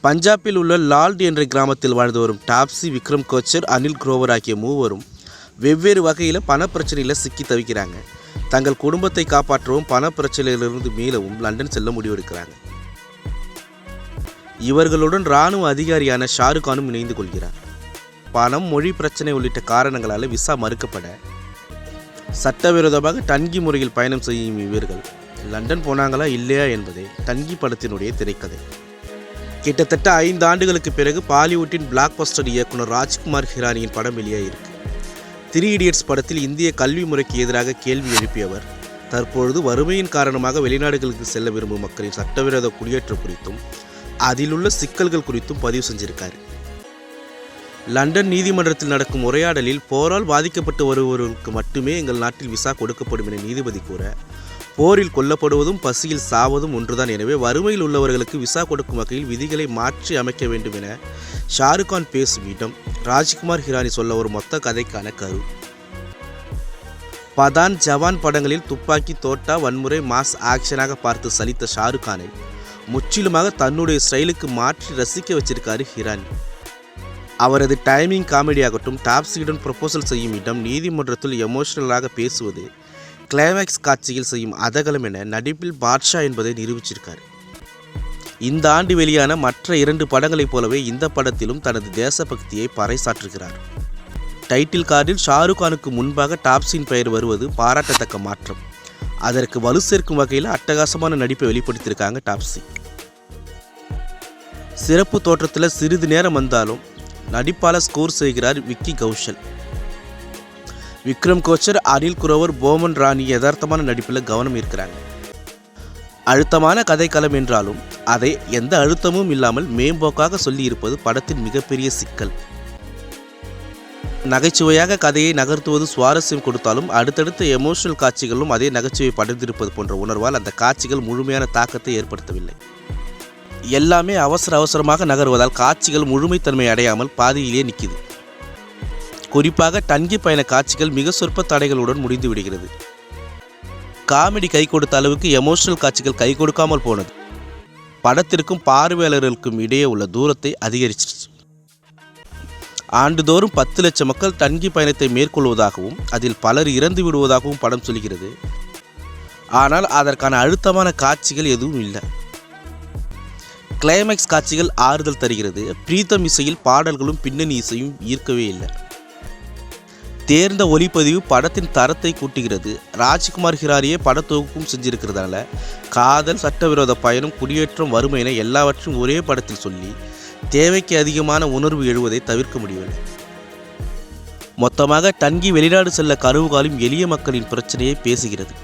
பஞ்சாபில் உள்ள லால்ட் என்ற கிராமத்தில் வாழ்ந்து வரும் டாப்சி, விக்ரம் கோச்சர், அனில் குரோவர் ஆகிய மூவரும் வெவ்வேறு வகையில் பணப்பிரச்சனையில் சிக்கி தவிக்கிறாங்க. தங்கள் குடும்பத்தை காப்பாற்றவும் பணப்பிரச்சனையிலிருந்து மீளவும் லண்டன் செல்ல முடிவெடுக்கிறாங்க. இவர்களுடன் இராணுவ அதிகாரியான ஷாருக்கானும் இணைந்து கொள்கிறார். பணம், மொழி பிரச்சனை உள்ளிட்ட காரணங்களால் விசா மறுக்கப்பட சட்டவிரோதமாக டன்கி முறையில் பயணம் செய்யும் இவர்கள் லண்டன் போனாங்களா இல்லையா என்பதே டன்கி படத்தினுடைய திரைக்கதை. கிட்டத்தட்ட 5 ஆண்டுகளுக்கு பிறகு பாலிவுட்டின் பிளாக் பஸ்டர் இயக்குனர் ராஜ்குமார் ஹிரானியின் படம் வெளியாகிருக்கு. 3 இடியட்ஸ் படத்தில் இந்திய கல்வி முறைக்கு எதிராக கேள்வி எழுப்பியவர் தற்பொழுது வறுமையின் காரணமாக வெளிநாடுகளுக்கு செல்ல விரும்பும் மக்களின் சட்டவிரோத குடியேற்றம் குறித்தும் அதிலுள்ள சிக்கல்கள் குறித்தும் பதிவு செஞ்சிருக்காரு. லண்டன் நீதிமன்றத்தில் நடக்கும் உரையாடலில் போரால் பாதிக்கப்பட்டு வருபவர்களுக்கு மட்டுமே எங்கள் நாட்டில் விசா கொடுக்கப்படும் என நீதிபதி கூற, போரில் கொல்லப்படுவதும் பசியில் சாவதும் ஒன்றுதான், எனவே வறுமையில் உள்ளவர்களுக்கு விசா கொடுக்கும் வகையில் விதிகளை மாற்றி அமைக்க வேண்டும் என ஷாருக்கான் பேசும் இடம் ராஜ்குமார் ஹிரானி சொல்ல ஒரு மொத்த கதைக்கான கரு. பதான், ஜவான் படங்களில் துப்பாக்கி, தோட்டா, வன்முறை, மாஸ் ஆக்ஷனாக பார்த்து சலித்த ஷாருக்கானை முற்றிலுமாக தன்னுடைய ஸ்டைலுக்கு மாற்றி ரசிக்க வச்சிருக்காரு ஹிரானி. அவரது டைமிங் காமெடியாகட்டும், டாப்சியுடன் ப்ரொபோசல் செய்யும் இடம், நீதிமன்றத்தில் எமோஷனலாக பேசுவது, கிளைமேக்ஸ் காட்சியில் செய்யும் அதகலம் என நடிப்பில் பாட்ஷா என்பதை நிரூபிச்சிருக்காரு. இந்த ஆண்டு வெளியான மற்ற 2 படங்களைப் போலவே இந்த படத்திலும் தனது தேசபக்தியை பறைசாற்றுகிறார். டைட்டில் கார்டில் ஷாருக்கானுக்கு முன்பாக டாப்சியின் பெயர் வருவது பாராட்டத்தக்க மாற்றம். அதற்கு வலு சேர்க்கும் வகையில் அட்டகாசமான நடிப்பை வெளிப்படுத்தியிருக்காங்க டாப்சி. சிறப்பு தோற்றத்தில் சிறிது நேரம் வந்தாலும் நடிப்பால் ஸ்கோர் செய்கிறார் விக்கி கௌஷல். விக்ரம் கோச்சர், அனில் குரோவர், போமன் ராணி யதார்த்தமான நடிப்பில் கவனம் இருக்கிறாங்க. அழுத்தமான கதைக்களம் என்றாலும் அதை எந்த அழுத்தமும் இல்லாமல் மேம்போக்காக சொல்லி இருப்பது படத்தின் மிகப்பெரிய சிக்கல். நகைச்சுவையாக கதையை நகர்த்துவது சுவாரஸ்யம் கொடுத்தாலும் அடுத்தடுத்த எமோஷனல் காட்சிகளும் அதே நகைச்சுவை படர்ந்திருப்பது போன்ற உணர்வால் அந்த காட்சிகள் முழுமையான தாக்கத்தை ஏற்படுத்தவில்லை. எல்லாமே அவசரமாக நகர்வதால் காட்சிகள் முழுமைத்தன்மை அடையாமல் பாதியிலே நிற்கிது. குறிப்பாக டன்கி பயண காட்சிகள் மிக சொற்ப தடைகளுடன் முடிந்து விடுகிறது. காமெடி கை கொடுத்த அளவுக்கு எமோஷனல் காட்சிகள் கை கொடுக்காமல் போனது படத்திற்கும் பார்வையாளர்களுக்கும் இடையே உள்ள தூரத்தை அதிகரிச்சிருச்சு. ஆண்டுதோறும் 10 லட்சம் மக்கள் டன்கி பயணத்தை மேற்கொள்வதாகவும் அதில் பலர் இறந்து விடுவதாகவும் படம் சொல்கிறது. ஆனால் அதற்கான அழுத்தமான காட்சிகள் எதுவும் இல்லை. கிளைமேக்ஸ் காட்சிகள் ஆறுதல் தருகிறது. பிரீத்தம் இசையில் பாடல்களும் பின்னணி இசையும் ஈர்க்கவே இல்லை. தேர்ந்த ஒளிப்பதிவு படத்தின் தரத்தை கூட்டுகிறது. ராஜ்குமார் ஹிரானியே படத்தொகுப்பும் செஞ்சிருக்கிறதால காதல், சட்டவிரோத பயணம், குடியேற்றம், வறுமை என எல்லாவற்றையும் ஒரே படத்தில் சொல்லி தேவைக்கு அதிகமான உணர்வு எழுவதை தவிர்க்க முடியவில்லை. மொத்தமாக டன்கி வெளிநாடு செல்ல கனவு காணும் எளிய மக்களின் பிரச்சனையை பேசுகிறது.